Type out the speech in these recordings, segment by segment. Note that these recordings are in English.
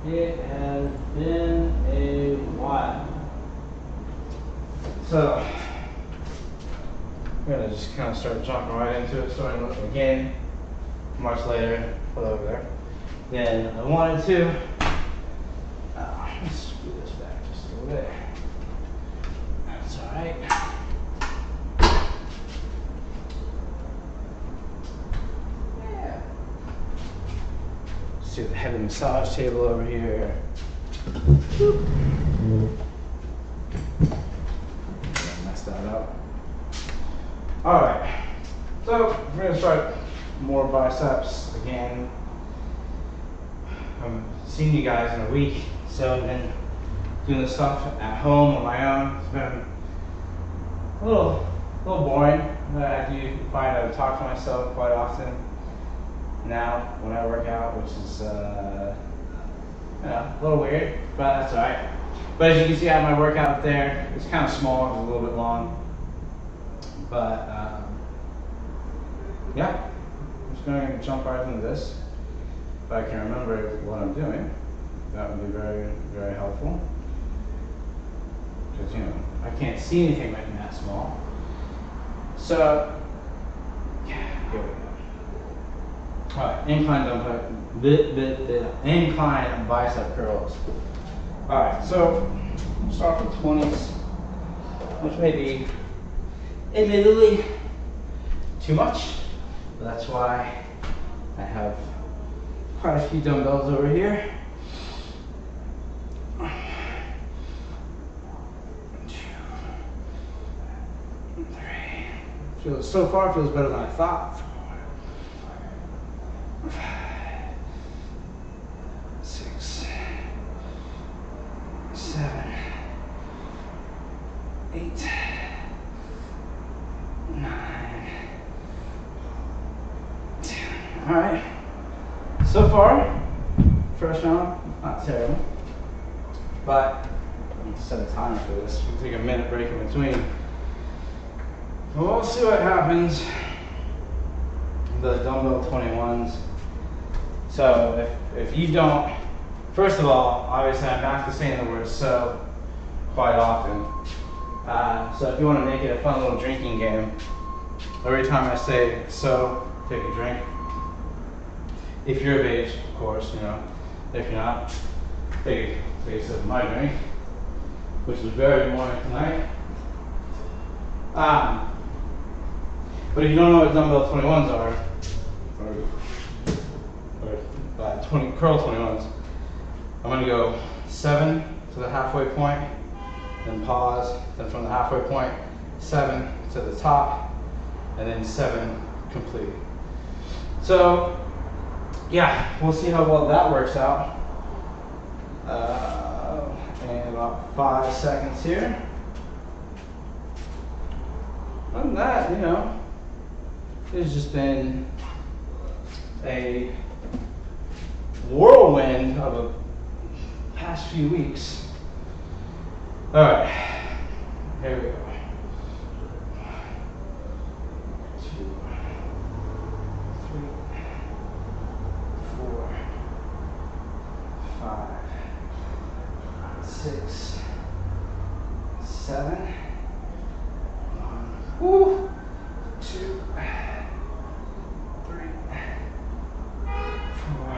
It has been a while. So, we're gonna just kind of start jumping right into it, starting with again, much later, put over there. Then I wanted to, let's screw this back just a little bit. That's all right. Yeah. Let's do the heavy massage table over here. Mess that up. All right, so we're gonna start more biceps again. I'm seeing you guys in a week, so I've been doing this stuff at home on my own. It's been a little boring. I do find I talk to myself quite often now when I work out, which is a little weird, but that's all right. But as you can see, I have my workout up there. It's kind of small, it's a little bit long, but yeah, I'm just going to jump right into this. If I can remember what I'm doing, that would be very, very helpful. Because, you know, I can't see anything making that small. So, yeah, here we go. Alright, incline bicep curls. Alright, so we'll start with 20s, which may be admittedly too much, but that's why I have quite a few dumbbells over here. 1, 2, 3. So far feels better than I thought. 4, 5, 6, 7, 8, 9, 10. All right. So far, first round, not terrible, but I need to set a timer for this. We'll take a minute break in between. We'll see what happens. The dumbbell 21s. So if you don't, first of all, obviously I'm back to saying the word "so" quite often. So if you want to make it a fun little drinking game, every time I say "so," take a drink. If you're of age, of course, you know. If you're not, take a sip of my drink, which is very morning tonight. But if you don't know what dumbbell 21s are, or 20 curl 21s, I'm going to go 7 to the halfway point, then pause, then from the halfway point, 7 to the top, and then 7 complete. So, yeah, we'll see how well that works out. In about 5 seconds here. Other than that, you know, it's just been a whirlwind of the past few weeks. All right, here we go. 2, 3, 4, 5, 6, 7, 1, 2, 3, 4,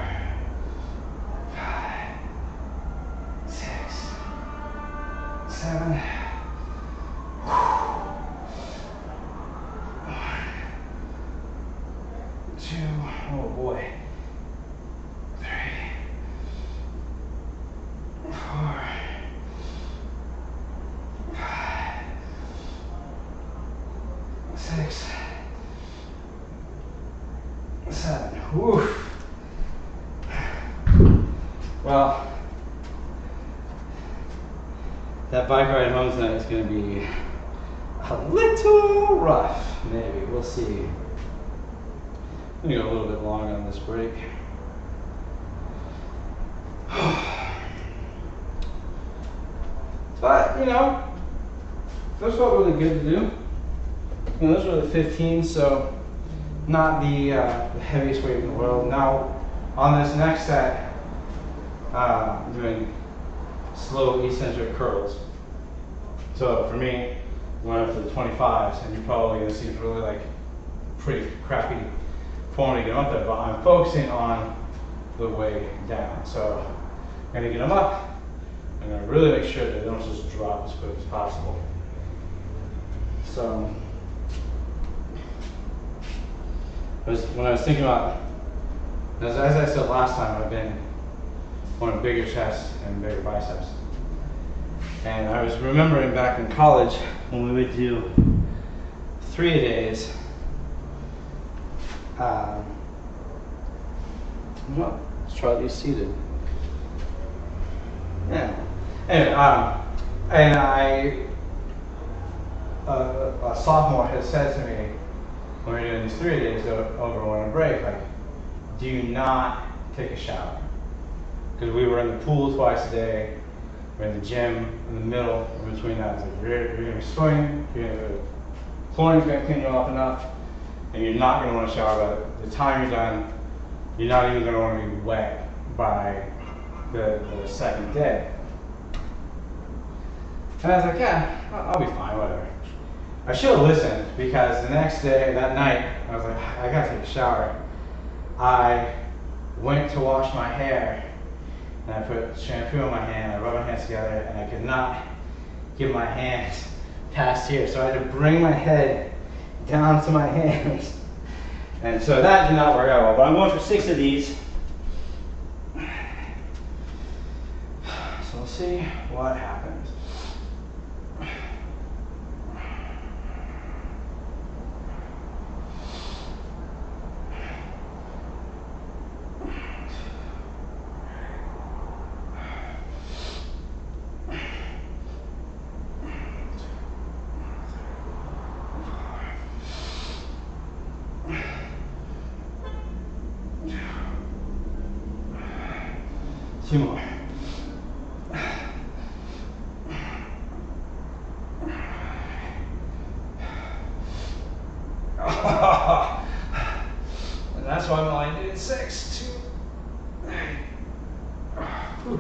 5, 6, 7. 1, 2, oh boy. 3, 4, 5, 6, 7. Whew. Well, that bike ride home tonight is going to be a little rough, maybe. We'll see. I'm going to go a little bit long on this break. But, you know, those felt really good to do. You know, those were the 15, so not the heaviest weight in the world. Now, on this next set, doing slow eccentric curls. So for me, went up to the 25s, and you're probably gonna see really like pretty crappy form to get up there, but I'm focusing on the way down. So I'm gonna get them up. I'm gonna really make sure that they don't just drop as quick as possible. So when I was thinking about, as I said last time, I've been wanting bigger chest and bigger biceps. And I was remembering back in college when we would do 3-a-days. Well, let's try these seated. Yeah. Anyway, and a sophomore had said to me when we were doing these 3-a-days over one break, like, do not take a shower. Because we were in the pool twice a day, we're in the gym in the middle, in between that. It's like you're going to be swimming, chlorine's going to clean you off enough, and you're not going to want to shower. By the time you're done, you're not even going to want to be wet by the second day. And I was like, yeah, I'll be fine, whatever. I should have listened, because the next day, that night, I was like, I gotta take a shower. I went to wash my hair, and I put shampoo on my hand, I rubbed my hands together, and I could not get my hands past here. So I had to bring my head down to my hands. And so that did not work out well, but I'm going for 6 of these. So we'll see what happens. Two more. And that's why I'm only doing 6, 2.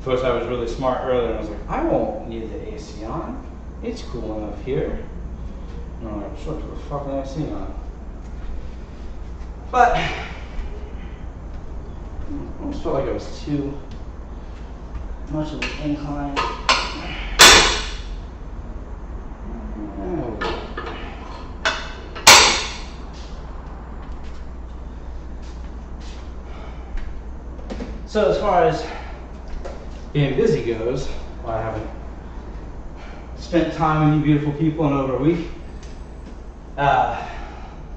First, I was really smart earlier. I was like, I won't need the AC on. It's cool enough here. And I'm like, sure, put the fucking AC on. But I almost felt like it was too much of an incline. So as far as being busy goes, well, I haven't spent time with you beautiful people in over a week.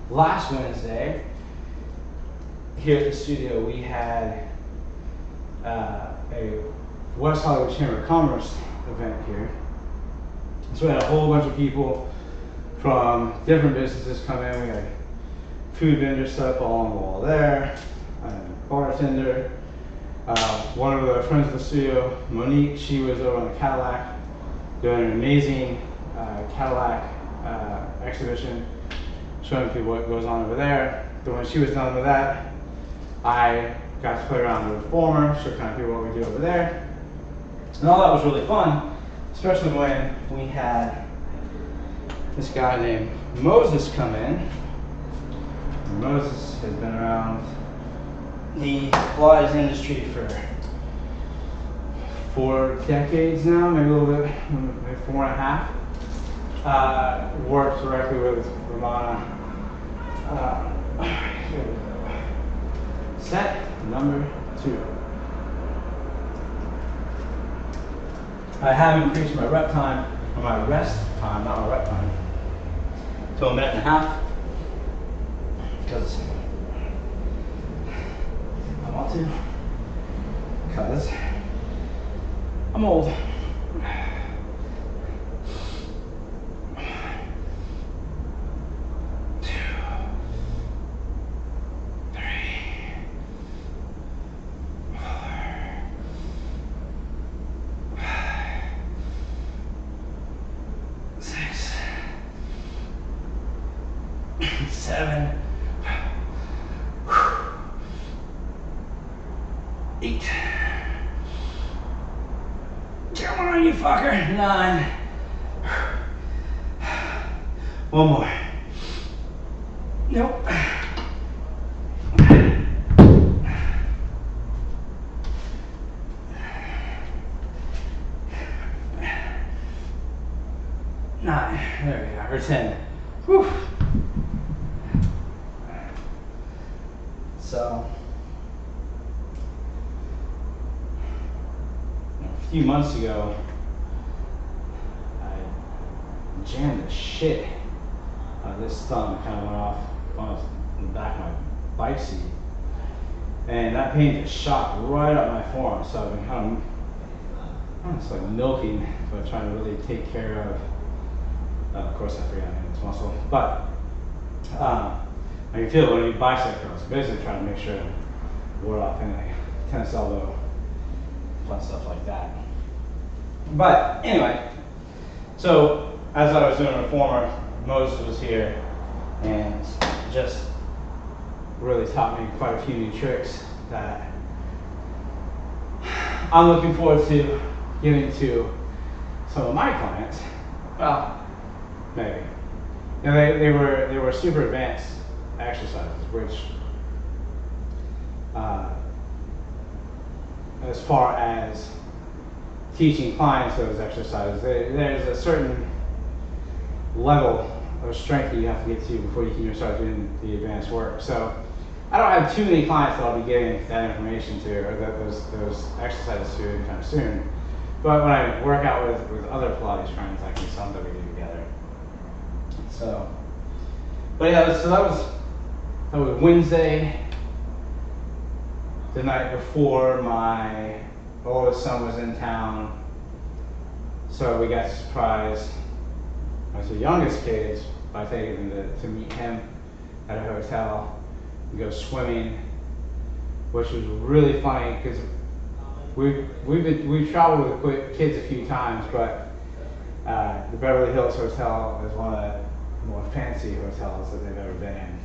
Last Wednesday, here at the studio, we had a West Hollywood Chamber of Commerce event here. So we had a whole bunch of people from different businesses come in. We had food vendor stuff all on the wall there, a bartender. One of the friends of the studio, Monique, she was over on the Cadillac doing an amazing Cadillac exhibition, showing people what goes on over there. But when she was done with that, I got to play around with the Reformer, show kind of people what we do over there. And all that was really fun, especially when we had this guy named Moses come in. And Moses has been around the Pilates industry for 4 decades now, maybe a little bit, maybe 4.5. Worked directly with Ramana. Set number 2. I have increased my rep time, or my rest time, not my rep time, to 1.5 minutes, because I want to, because I'm old. 2, 3, 4, 5, 6, 7, 8, fucker. 9. One more. Nope. 9. There we go. Or 10. Whew. So, a few months ago, I jammed the shit out of this thumb. Kind of went off on the back of my bike seat, and that pain just shot right up my forearm. So I've been kind of, it's like milking, but trying to really take care of. Of course, I forgot it's muscle, but I can feel it when you bicep curls. Basically, trying to make sure to ward off any tennis elbow, fun stuff like that. But anyway, so as I was doing a reformer, Moses was here and just really taught me quite a few new tricks that I'm looking forward to giving to some of my clients. Well, maybe. You know, they were super advanced exercises, which as far as teaching clients those exercises, there's a certain level of strength that you have to get to before you can start doing the advanced work. So I don't have too many clients that I'll be giving that information to, or those exercises to anytime soon. But when I work out with other Pilates friends, I can some that we do together. So, but yeah, that was Wednesday, the night before my oldest son was in town. So we got surprised, my two youngest kids, by taking them to meet him at a hotel and go swimming, which was really funny because we've traveled with kids a few times, but the Beverly Hills Hotel is one of the more fancy hotels that they've ever been in.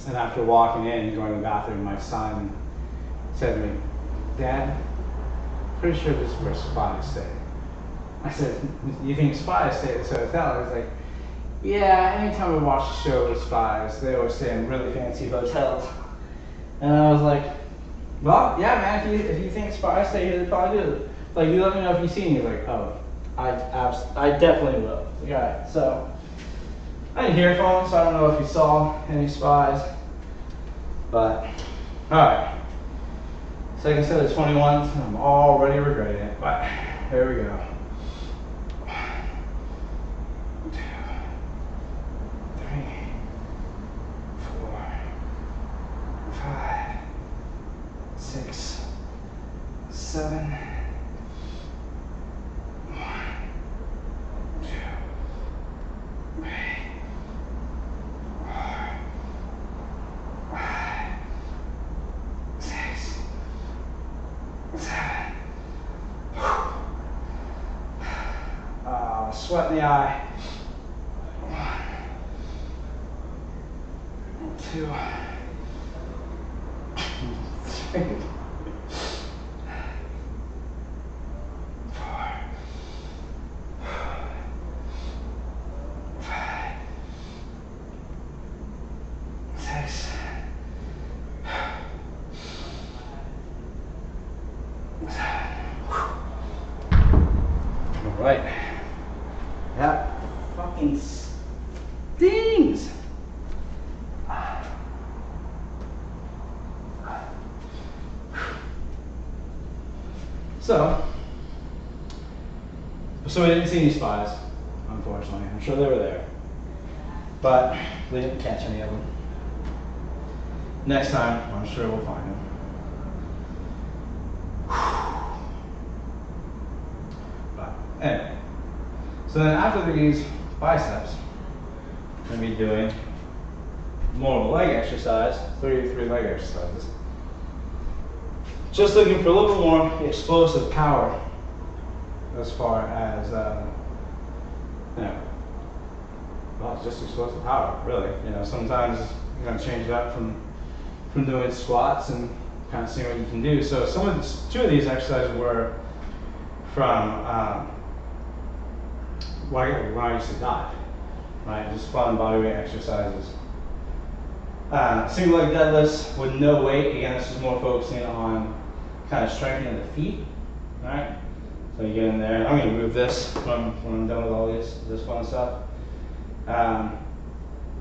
And after walking in, going to the bathroom, my son said to me, "Dad, pretty sure this is where spies stay." I said, "You think spies stay at this hotel?" He's like, "Yeah, anytime I watch a show with spies, they always stay in really fancy hotels." And I was like, "Well, yeah, man, if you think spies stay here, they probably do. Like, you let me know if you see me." He's like, "Oh, I definitely will." Yeah, so I didn't hear from him, so I don't know if he saw any spies. But, alright. Second set of 21s, I'm already regretting it, but here we go. 1, 2, 3, 4, 5, 6, 7. 1, 2, 3, 4, 5, 6, 7. Sweat in the eye. 1, 2, 3, 4, 5, 6, 7. All right. That fucking stings. So we didn't see any spies, unfortunately. I'm sure they were there, but we didn't catch any of them. Next time, I'm sure we'll find them. But anyway, so then after these biceps, I'm going to be doing more of a leg exercise, three leg exercises. Just looking for a little bit more explosive power as far as, well, it's just explosive power, really. Sometimes you're going to change it up from doing squats and kind of seeing what you can do. So two of these exercises were from when I used to dive, right? Just fun body weight exercises. Single leg deadlifts with no weight. Again, this is more focusing on kind of strengthening the feet, right? So you get in there. I'm going to move this when I'm done with all this fun stuff.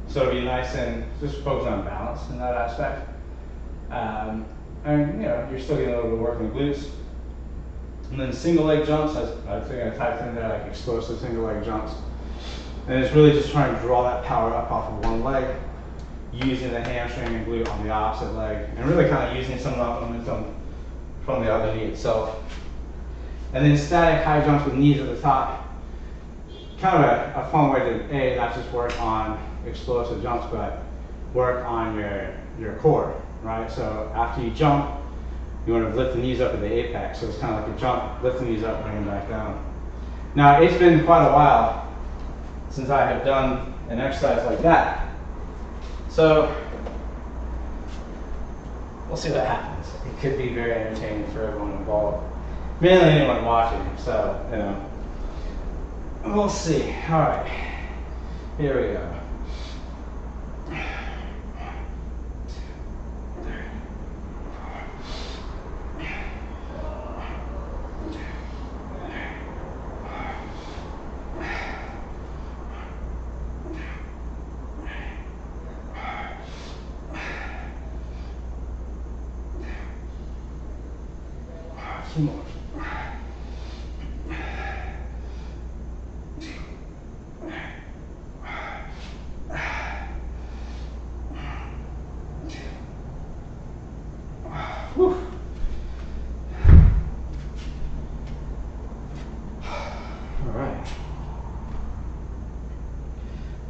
So it'll be nice and just focus on balance in that aspect. And you know, you're still getting a little bit of work in the glutes. And then single leg jumps, I think I typed in there like explosive single leg jumps. And it's really just trying to draw that power up off of one leg, using the hamstring and glute on the opposite leg, and really kind of using some of that momentum from the other knee itself. And then static high jumps with knees at the top. Kind of a fun way to, not just work on explosive jumps, but work on your core, right? So after you jump, you want to lift the knees up at the apex. So it's kind of like a jump, lift the knees up, bring them back down. Now, it's been quite a while since I have done an exercise like that. So we'll see what happens. It could be very entertaining for everyone involved. Mainly anyone watching, so, you know. We'll see. All right, here we go. Two more. Whew. All right.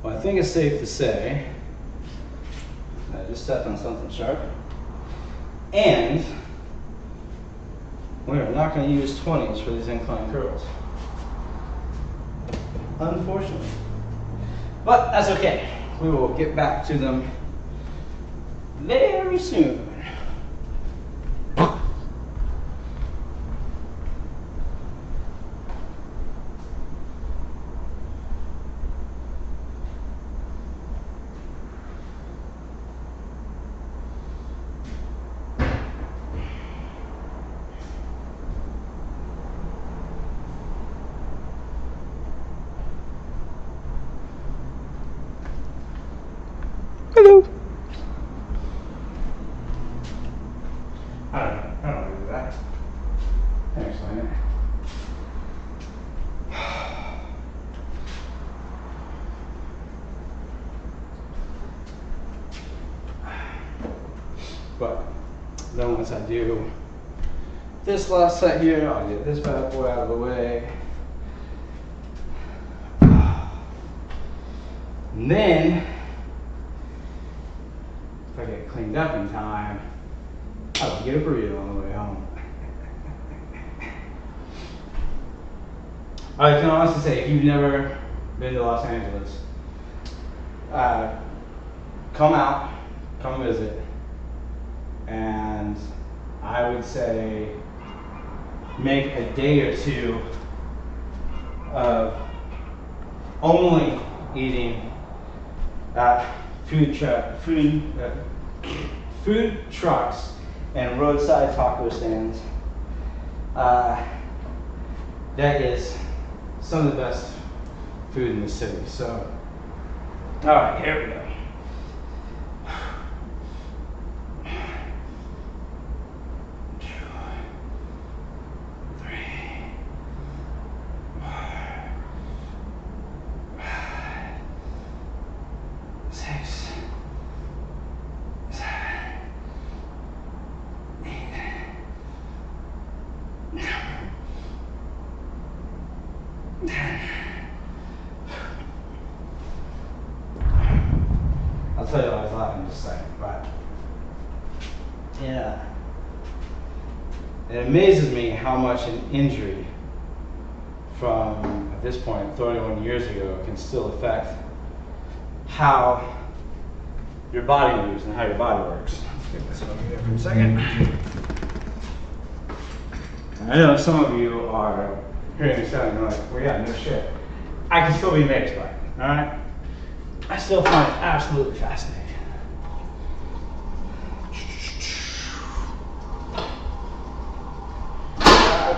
Well, I think it's safe to say I just stepped on something sharp, and we are not going to use 20s for these incline curls, unfortunately. But that's okay. We will get back to them very soon. Hello. I don't know do that. Can't explain it. But then once I do this last set here, I'll get this bad boy out of the way. And then, if I get cleaned up in time, I'll get a burrito on the way home. I can honestly say, if you've never been to Los Angeles, come out, come visit, and I would say make a day or two of only eating at food trucks and roadside taco stands. That is some of the best food in the city. So, all right, here we go. I'll tell you what I thought in just a second, but yeah, it amazes me how much an injury from, at this point, 31 years ago can still affect how your body moves and how your body works. Let's get this over here for a second. I know some of you are hearing me sound, you're like, well, yeah, no shit. I can still be amazed by it, all right? I still find it absolutely fascinating.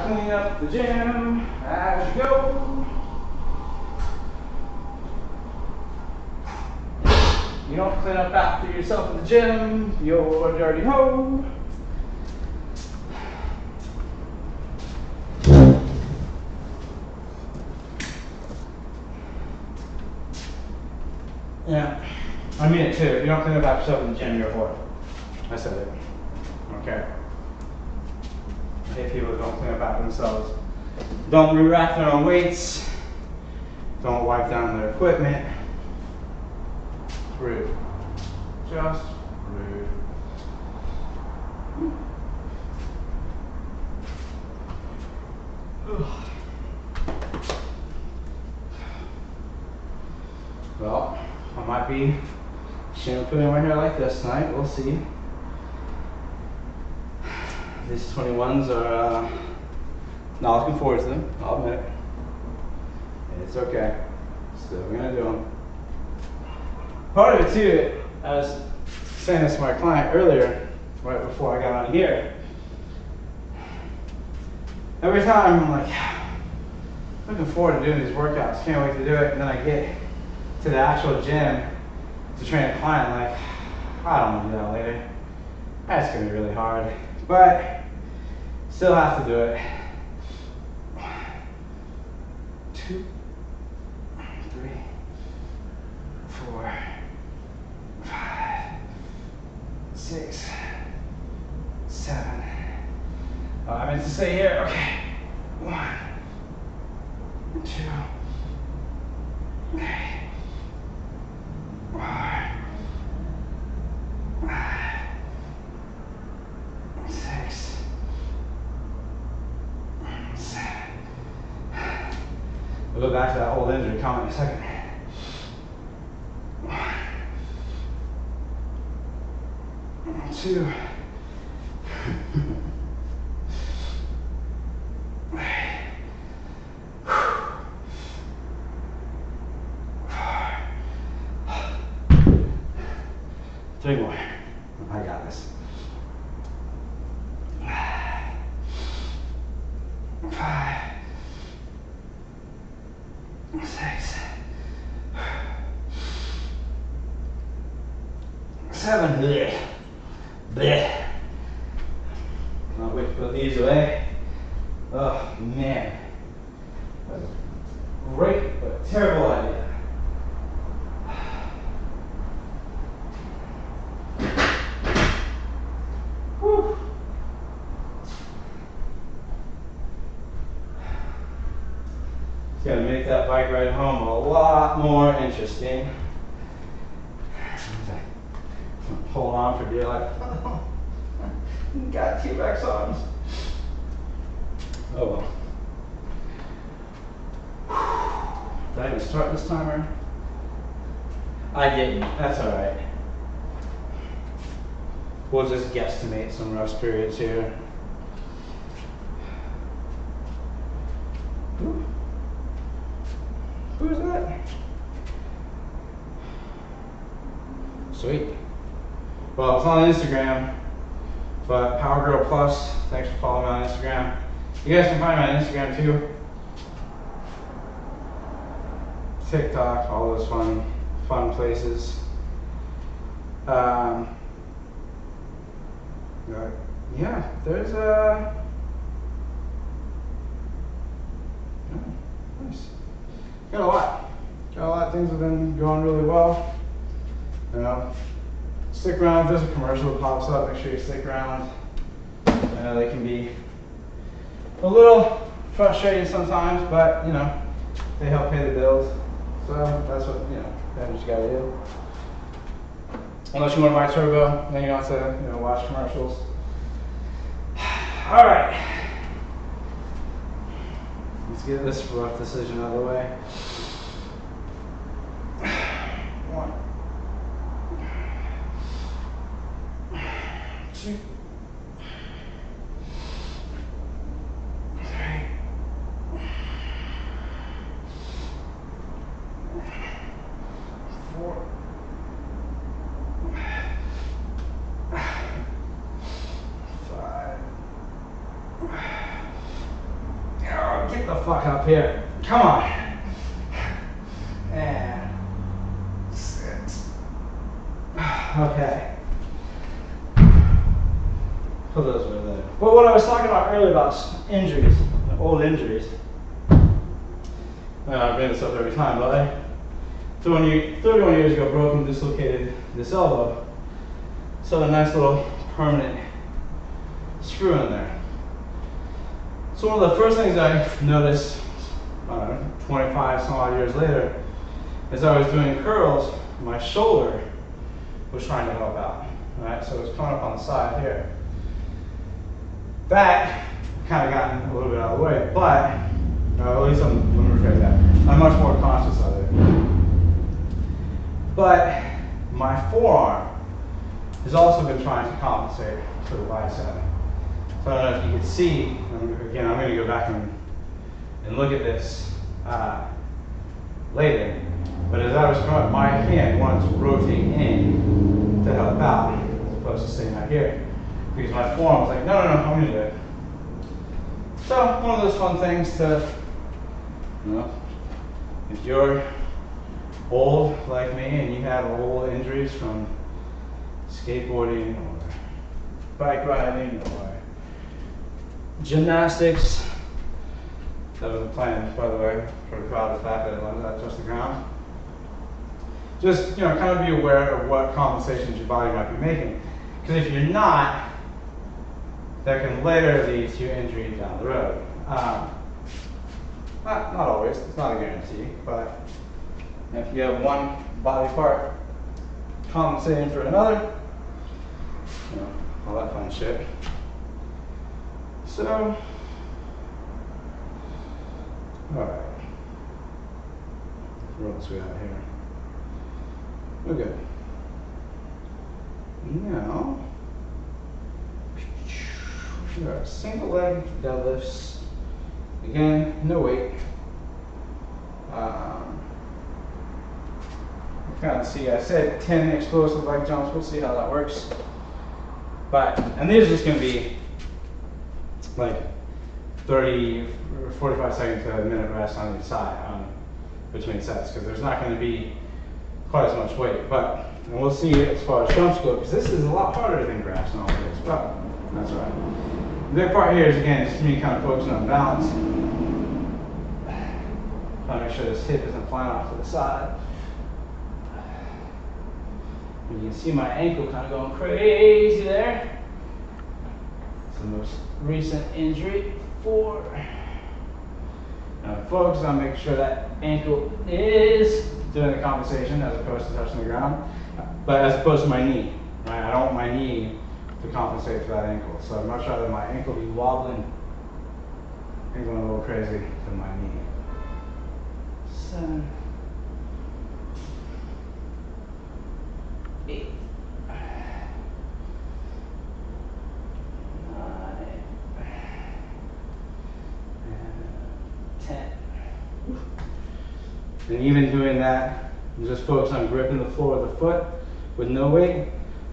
Clean up the gym as you go. You don't clean up after yourself in the gym, you're a dirty hoe. Yeah, I mean it too. If you don't clean up after yourself in the gym, you're a whore. I said it. Okay. I hate people that don't clean up after themselves. Don't re-rack their own weights. Don't wipe down their equipment. Rude. Just rude. Well, I might be shampooing my hair like this tonight. We'll see. These 21s are not looking forward to them, I'll admit it. It's okay. Still gonna do them. Part of it too, I was saying this to my client earlier, right before I got on here. Every time I'm like, looking forward to doing these workouts, can't wait to do it, and then I get to the actual gym to train a client, like, I don't want to do that later. That's gonna be really hard, but still have to do it. 1, 2, 3, 4, 5, 6, 7. Oh, I meant to say here, okay. 1, 2, 3, 4, 5, 6, 7. We'll go back to that old injury comment in a second. 1, 2. 3 more. I got this. 5, 6, 7. Blech. Blech. Can't wait to put these away. Oh man. That's a great but terrible idea. Whew. It's gonna make that bike ride home a lot more interesting. Hold on for dear life. Got T-Rex arms. Oh well. Did I even start this timer? I didn't. That's alright. We'll just guesstimate some rest periods here. Ooh. Who's that? Sweet. Well, it's on Instagram, but Power Girl Plus, thanks for following me on Instagram. You guys can find me on Instagram too. TikTok, all those fun places. Yeah, there's a. Oh, nice. Got a lot. Got a lot of things have been going really well. You know, stick around. If there's a commercial that pops up, make sure you stick around. I know they can be a little frustrating sometimes, but you know, they help pay the bills. So that's what, you know, that's what you gotta do. Unless you want to buy turbo, then you don't have to, you know, watch commercials. All right. Let's get this rough decision out of the way. 1, 2, 3, here. Come on. And 6. Okay. Put those over there. But what I was talking about earlier about injuries, old injuries. I bring this up every time, but I 31 years ago broke and dislocated this elbow. So a nice little permanent screw in there. So one of the first things I noticed, 25 some odd years later, as I was doing curls, my shoulder was trying to help out. Right? So it was coming up on the side here. That kind of gotten a little bit out of the way, but at least let me rephrase that. I'm much more conscious of it. But my forearm has also been trying to compensate for the bicep. So I don't know if you can see, again, I'm going to go back and look at this later. But as I was coming up, my hand wanted to rotate in to help out, as opposed to staying out here. Because my forearm was like, no, I'm going to do it. So, one of those fun things to, if you're old like me and you have old injuries from skateboarding or bike riding or gymnastics, that was the plan, by the way, for the crowd, the fact that I landed that touch the ground. Just, kind of be aware of what compensations your body might be making. Because if you're not, that can later lead to injury down the road. Not always, it's not a guarantee, but if you have one body part compensating for another, all that fun shit. So, alright. What else we got here? We're good. Now, single leg deadlifts. Again, no weight. Kind of see, I said 10 explosive leg jumps. We'll see how that works. And these are just going to be like 30 or 45 seconds to a minute rest on each side between sets, because there's not going to be quite as much weight. And we'll see as far as jumps go, because this is a lot harder than graphs nowadays. But that's all right. The big part here is, again, just me kind of focusing on balance. Trying to make sure this hip isn't flying off to the side. You can see my ankle kind of going crazy there. It's the most recent injury for. Now focus on making sure that ankle is doing the compensation as opposed to touching the ground, but as opposed to my knee. Right? I don't want my knee to compensate for that ankle. So I'd much rather my ankle be wobbling and going a little crazy than my knee. 7, 8, 9, and 10. And even doing that, just focus on gripping the floor of the foot with no weight.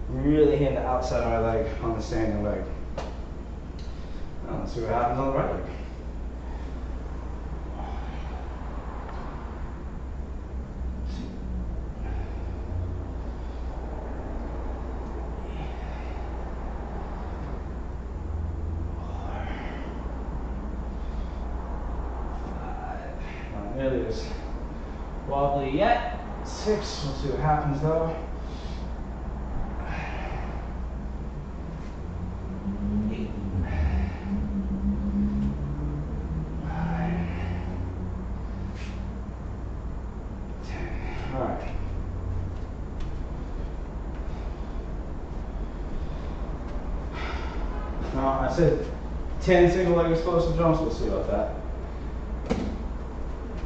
Really hitting the outside of my leg on the standing leg. Let's see what happens on the right leg. Not nearly as wobbly yet. 6. We'll see what happens though. 8, 9, 10. All right. Now I said 10 single leg explosive jumps. We'll see about that.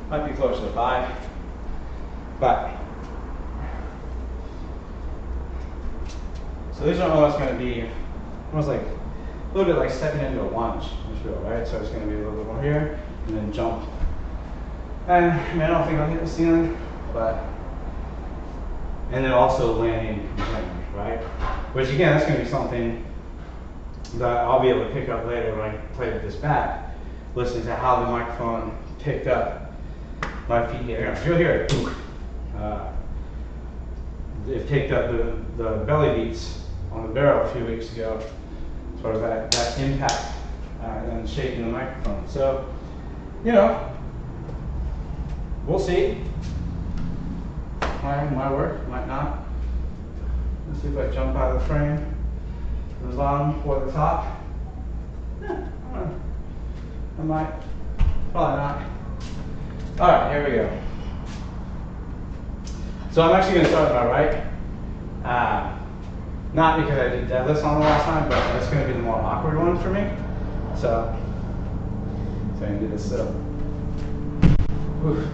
Might be closer to 5, but so these are almost going to be almost like a little bit like stepping into a lunge, right? So it's going to be a little bit more here and then jump. And I don't think I'll hit the ceiling, and then also landing completely, right? Which again, that's going to be something that I'll be able to pick up later when I play with this back, listening to how the microphone picked up my feet here. You'll hear it. It picked up the belly beats on the barrel a few weeks ago, as far as that impact and shaking the microphone. So, you know, we'll see. Might work, might not. Let's see if I jump out of the frame from the bottom or the top. Yeah, I might. Probably not. All right, here we go. So I'm actually going to start with my right. Not because I did deadlifts on the last time, but that's going to be the more awkward one for me. So I can do this still. Oof.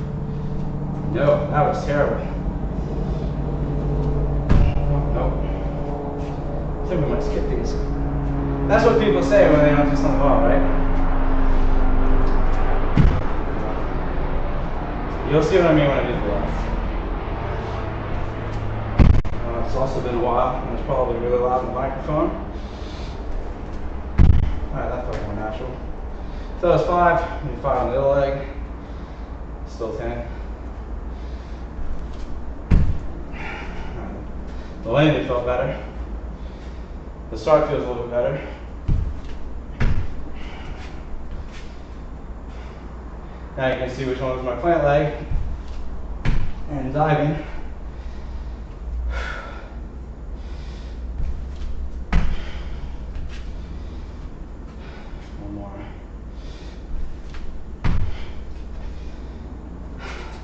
No, that was terrible. Nope. I think we might skip these. That's what people say when they don't do something well, right? You'll see what I mean when I do the left. It's also been a while, and it's probably really loud in the microphone. Alright, that felt more natural. So it's 5, maybe 5 on the other leg. Still 10. The landing felt better. The start feels a little bit better. Now you can see which one was my plant leg. And diving. One more.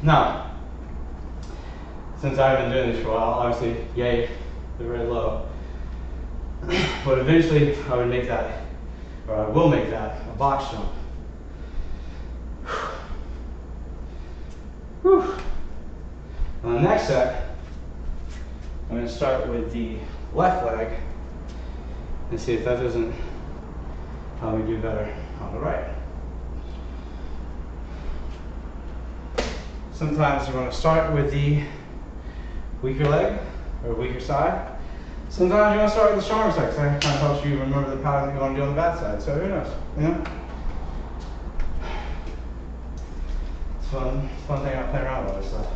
Now, since I've been doing this for a while, obviously, yay, they're very low. But eventually, I would make that, or I will make that, a box jump. Whew. On the next set, I'm going to start with the left leg and see if that doesn't help me do better on the right. Sometimes you want to start with the weaker leg or weaker side. Sometimes you want to start with the stronger side, because that kind of helps you remember the pattern that you want to do on the bad side. So who knows, you know? It's fun thing I play around with all this stuff.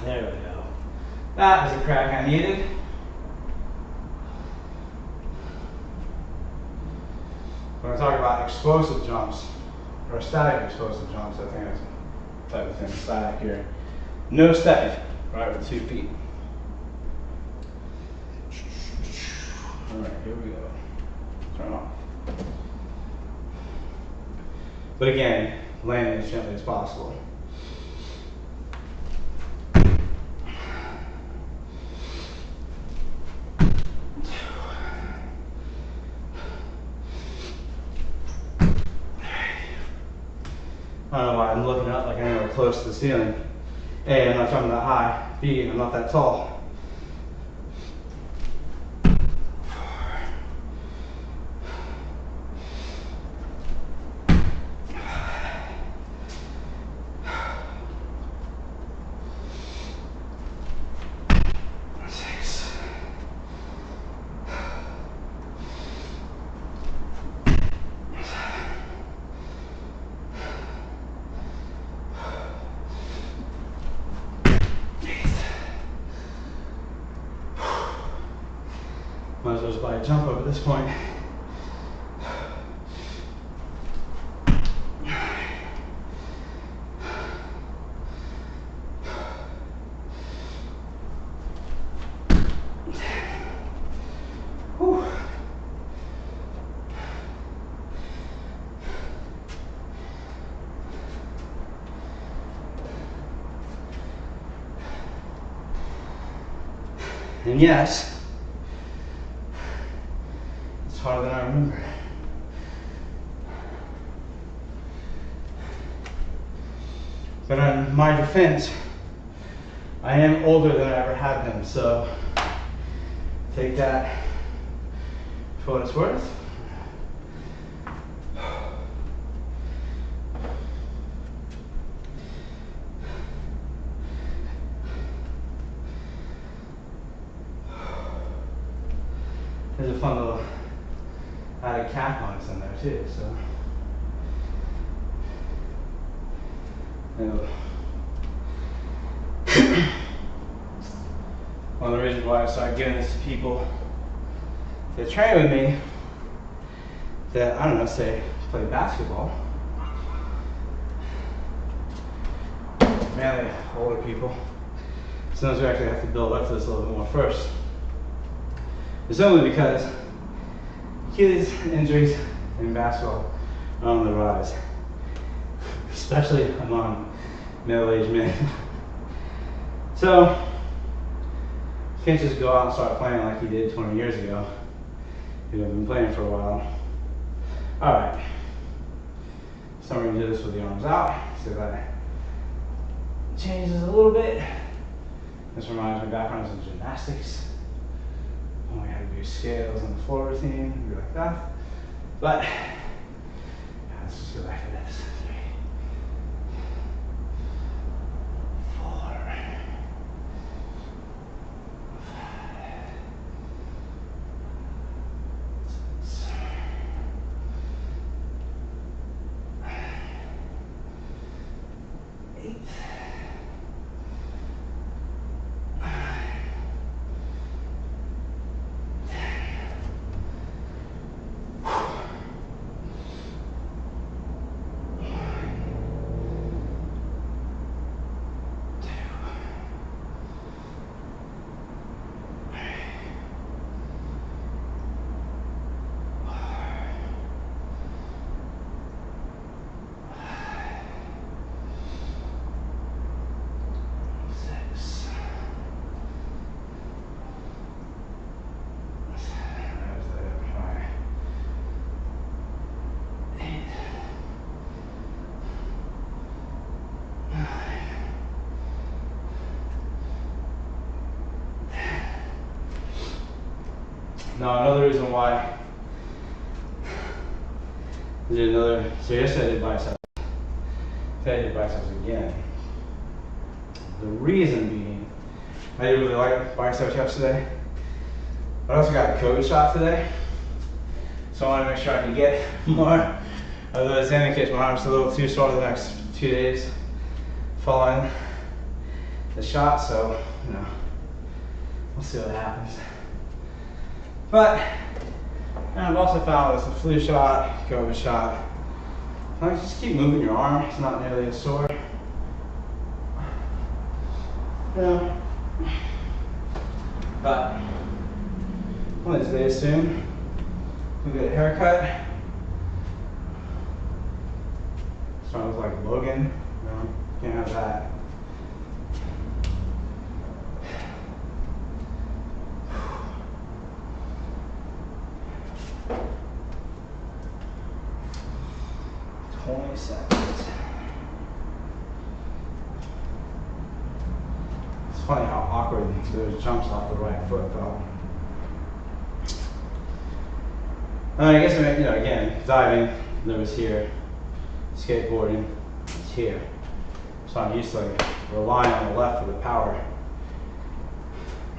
There we go. That was a crack I needed. When I talk about explosive jumps, or static explosive jumps, I think that's a type of thing, static here. No stepping, right, with 2 feet. All right, here we go. Turn off. But again, landing as gently as possible. I don't know why I'm looking up like I'm anywhere close to the ceiling. A, I'm not jumping that high. B, I'm not that tall. Might as well just buy a jump up at this point. Whew. And yes, it's harder than I remember. But on my defense, I am older than I ever have been, so take that for what it's worth. there's a fun little added calf bonus in there too. So, one of the reasons why I started giving this to people that train with me that, I don't know, say play basketball, mainly older people. Sometimes we actually have to build up to this a little bit more first. It's only because Achilles injuries in basketball are on the rise, especially among middle-aged men. So, you can't just go out and start playing like you did 20 years ago. You've been playing for a while. Alright. So we're going to do this with the arms out. See if that changes a little bit. This reminds me of backgrounds in gymnastics. When we had to do scales on the floor routine, be like that. But, yeah, let's just go back to this. 3, 4, 5, 6, 8, Now another reason why I did another, so yesterday I did biceps. Today I did biceps again. The reason being, I did really like biceps yesterday, but I also got a COVID shot today. So I wanted to make sure I could get more of those in case my arm's a little too sore the next 2 days following the shot. So, you know, we'll see what happens. But I've also found with the flu shot, COVID shot, like just keep moving your arm. It's not nearly as sore. Yeah. But one of these days soon, we'll get a haircut. Starting to look like Logan. No, can't have that. Seconds. It's funny how awkward those jumps off the right foot felt. I guess, you know, again, diving, that was here. Skateboarding, it's here. So I'm used to like relying on the left for the power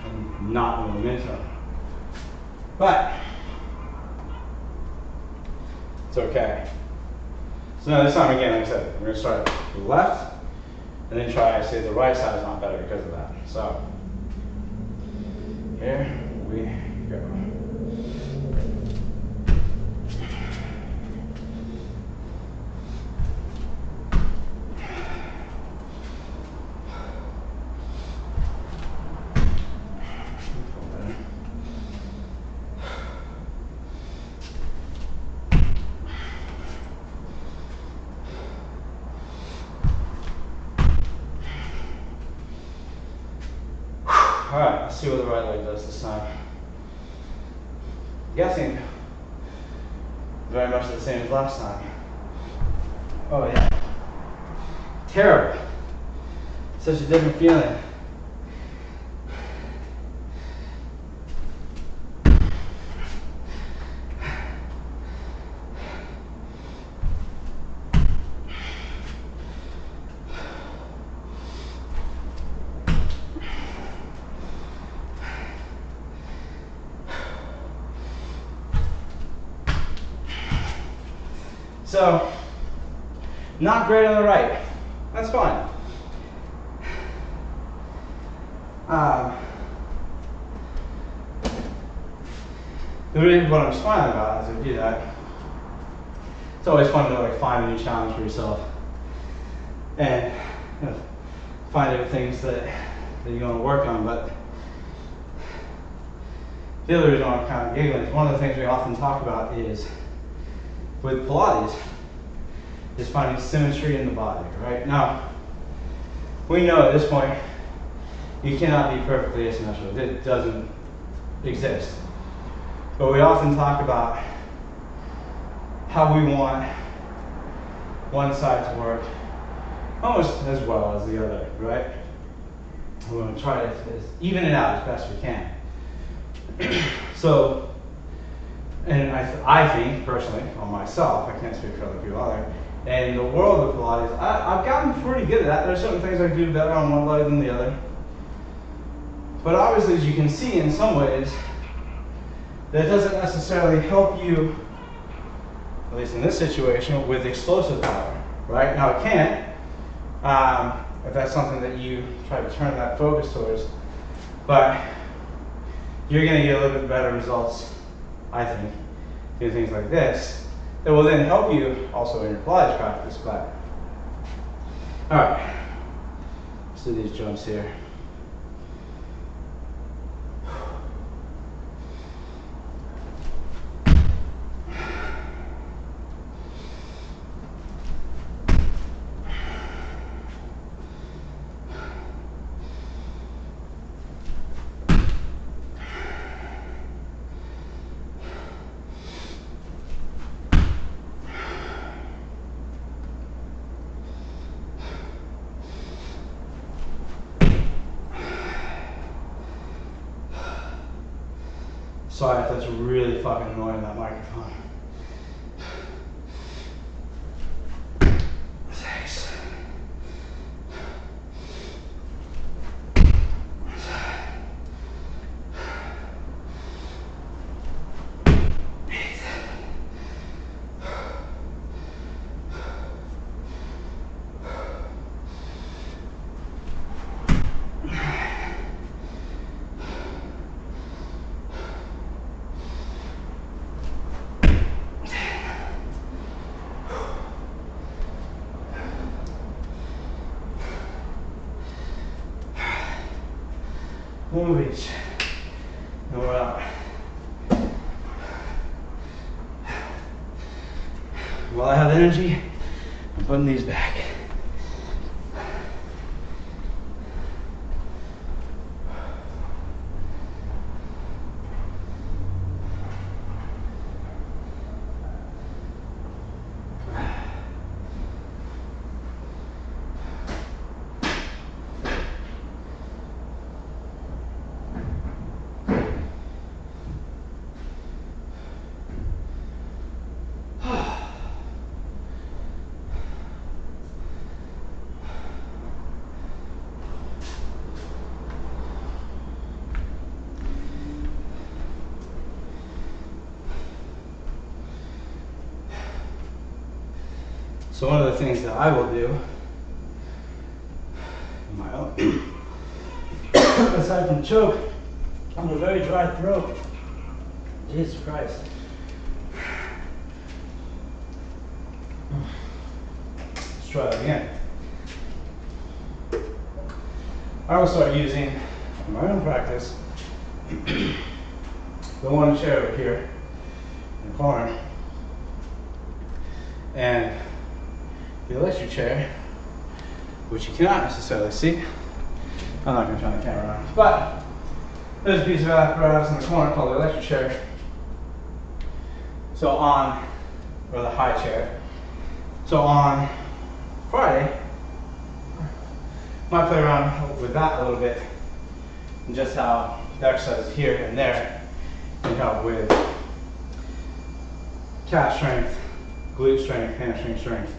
and not the momentum. But it's okay. So now this time again, like I said, we're going to start with the left and then try to see if the right side is not better because of that. So here we go. Alright, let's see what the right leg does this time. I'm guessing very much the same as last time. Oh yeah. Terrible. Such a different feeling. So, not great on the right. That's fine. What I'm smiling about as I do that, it's always fun to like find a new challenge for yourself and find different things that you want to work on. But the other reason I'm kind of giggling is one of the things we often talk about is with Pilates is finding symmetry in the body, right? Now, we know at this point you cannot be perfectly asymmetrical. It doesn't exist. But we often talk about how we want one side to work almost as well as the other, right? We want to try to even it out as best we can. So, and I think personally, on myself, I can't speak for other people out there, in the world of Pilates, I've gotten pretty good at that. There's certain things I do better on one leg than the other. But obviously, as you can see in some ways, that doesn't necessarily help you, at least in this situation, with explosive power, right? Now it can, if that's something that you try to turn that focus towards, but you're gonna get a little bit better results, I think, doing things like this, that will then help you also in your Pilates practice. But, all right, let's do these jumps here. Sorry if that's really fucking annoying, that microphone. Thanks. One of each. And we're out. While I have energy, I'm putting these back. So one of the things that I will do, in my own, aside from choke, I'm a very dry throat. Jesus Christ. Let's try it again. I will start using, in my own practice, the one chair over here in the corner, and the electric chair, which you cannot necessarily see. I'm not going to turn the camera on, but there's a piece of apparatus in the corner called the electric chair. So on, or the high chair. So on Friday, I might play around with that a little bit, and just how the exercises here and there can help with calf strength, glute strength, hamstring strength,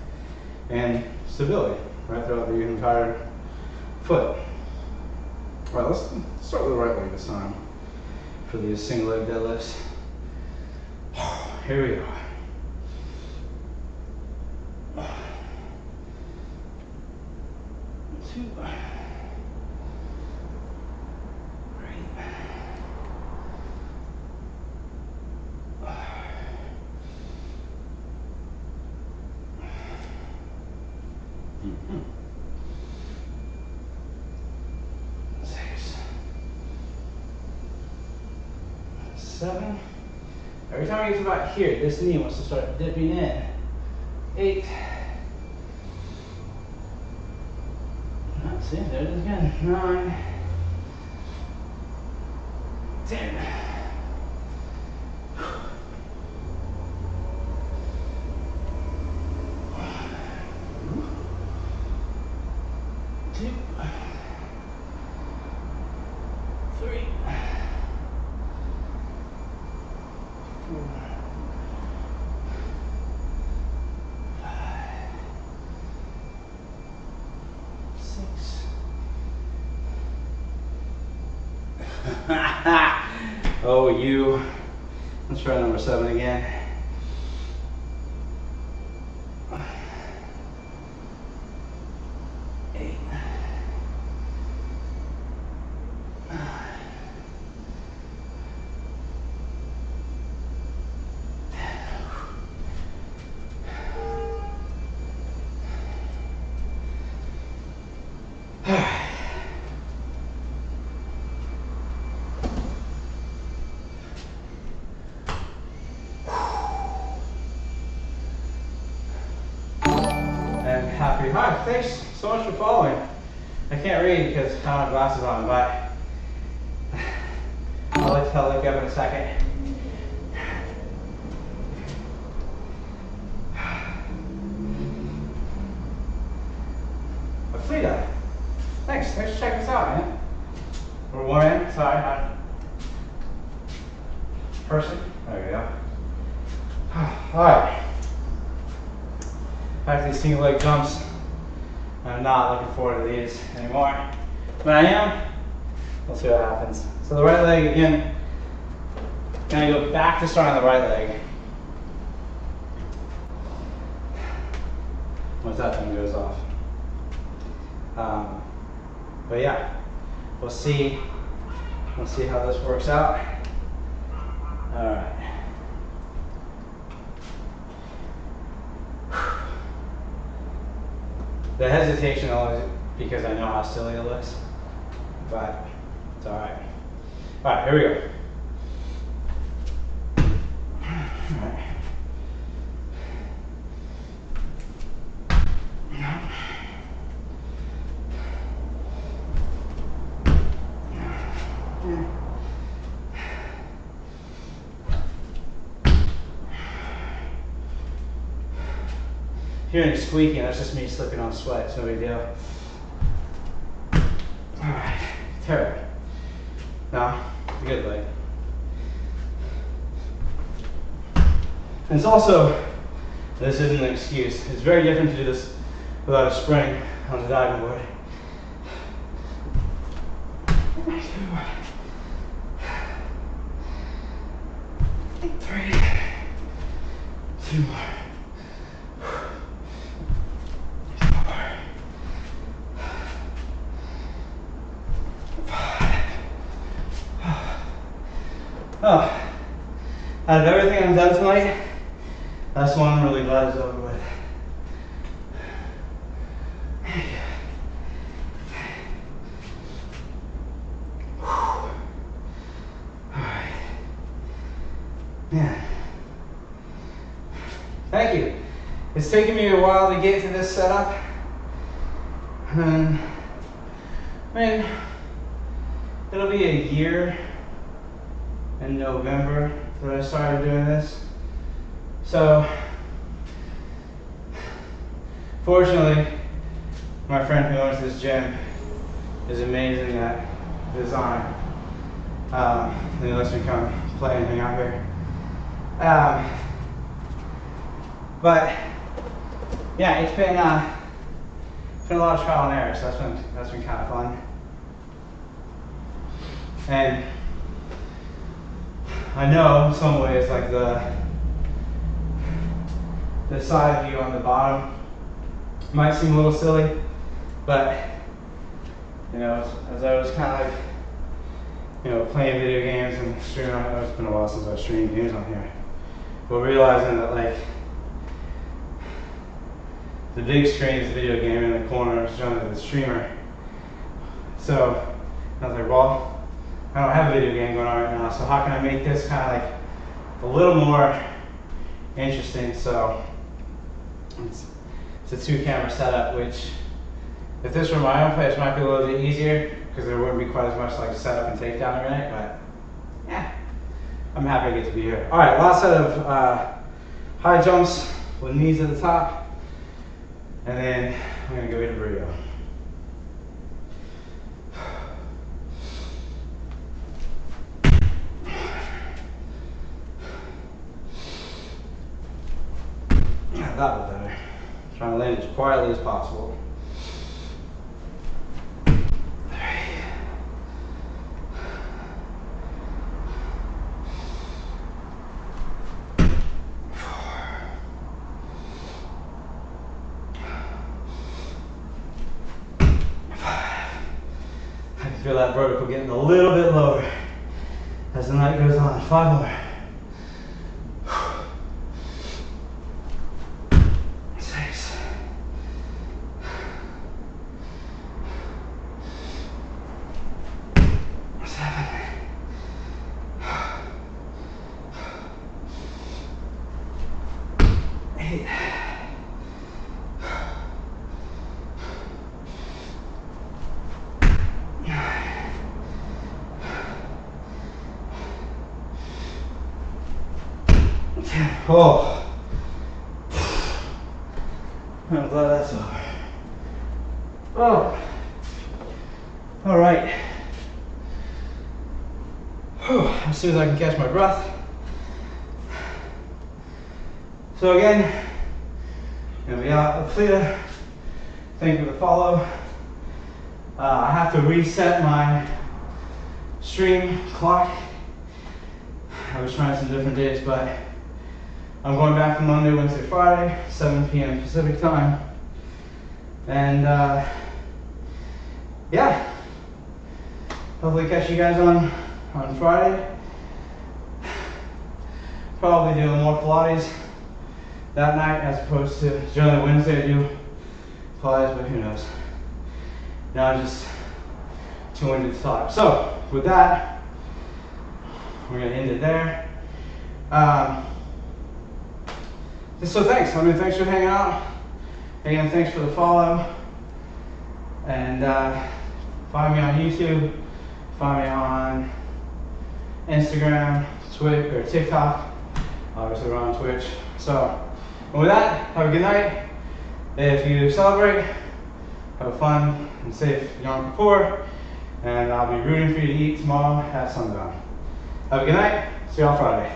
and stability, right, throughout the entire foot. All right, let's start with the right leg this time for these single leg deadlifts. Here we go. 2, 3. Mm-hmm. 6, 7. Every time I get to about here, this knee wants to start dipping in. 8. See, there it is again. 9, 10. 2, 3, 4, 5, 6. Oh, you. Let's try number 7 again. 8. 9. And happy. Hi, thanks so much for following. I can't read because I don't have glasses on, but I'll look up in a second. A flea dive. Thanks for checking this out, man. We're 1 in, sorry, not person. There we go. Alright. Back to these single leg jumps. I'm not looking forward to these anymore. But I am. We'll see what happens. So the right leg again. Gonna go back to start on the right leg. Once that thing goes off. But yeah, we'll see. We'll see how this works out. All right. The hesitation always because I know how silly it looks, but it's all right. All right, here we go. All right. Hearing it squeaking, that's just me slipping on sweat, it's no big deal. Alright, terrible. Now, the good leg. And it's also, this isn't an excuse, it's very different to do this without a spring on the diving board. 3, 2 more. Oh, out of everything I've done tonight, that's one I'm really glad it's over with. Alright. Man. Thank you. It's taken me a while to get to this setup. And, I mean, it'll be a year in November that I started doing this. So, fortunately, my friend who owns this gym is amazing at design. And he lets me come play and hang out here. But yeah, it's been a lot of trial and error, so that's been kind of fun. And I know in some ways, like the side view on the bottom might seem a little silly, but You know, as I was kind of like, you know, playing video games and streaming. I know it's been a while since I've streamed games on here, but realizing that like the big screen is the video game in the corner is showing the streamer. So I was like, well, I don't have a video game going on right now, so how can I make this kind of like a little more interesting? So it's a 2-camera setup, which if this were my own place might be a little bit easier because there wouldn't be quite as much like setup and takedown every night, but yeah, I'm happy to get to be here. All right, last set of high jumps with knees at the top, and then I'm gonna go into burrito. Yeah, that was better. Trying to land as quietly as possible. Feel that vertical getting a little bit lower as the night goes on. 5 more. 6. 7. 8. 10. Oh, I'm glad that's over. Oh, all right. Whew. As soon as I can catch my breath. So again, gonna be out of Plita. Thank you for the follow. I have to reset my stream clock. I was trying some different days, but I'm going back from Monday, Wednesday, Friday, 7 p.m. Pacific time. And yeah, hopefully catch you guys on Friday. Probably doing more Pilates that night as opposed to generally Wednesday I do Pilates, but who knows. Now I'm just too into the talk. So with that, we're gonna end it there. So thanks. Thanks for hanging out. Again, thanks for the follow. And find me on YouTube. Find me on Instagram, Twitter, or TikTok. Obviously, we're on Twitch. So, and with that, have a good night. If you celebrate, have a fun and safe Yom Kippur. And I'll be rooting for you to eat tomorrow at sundown. Have a good night. See you on Friday.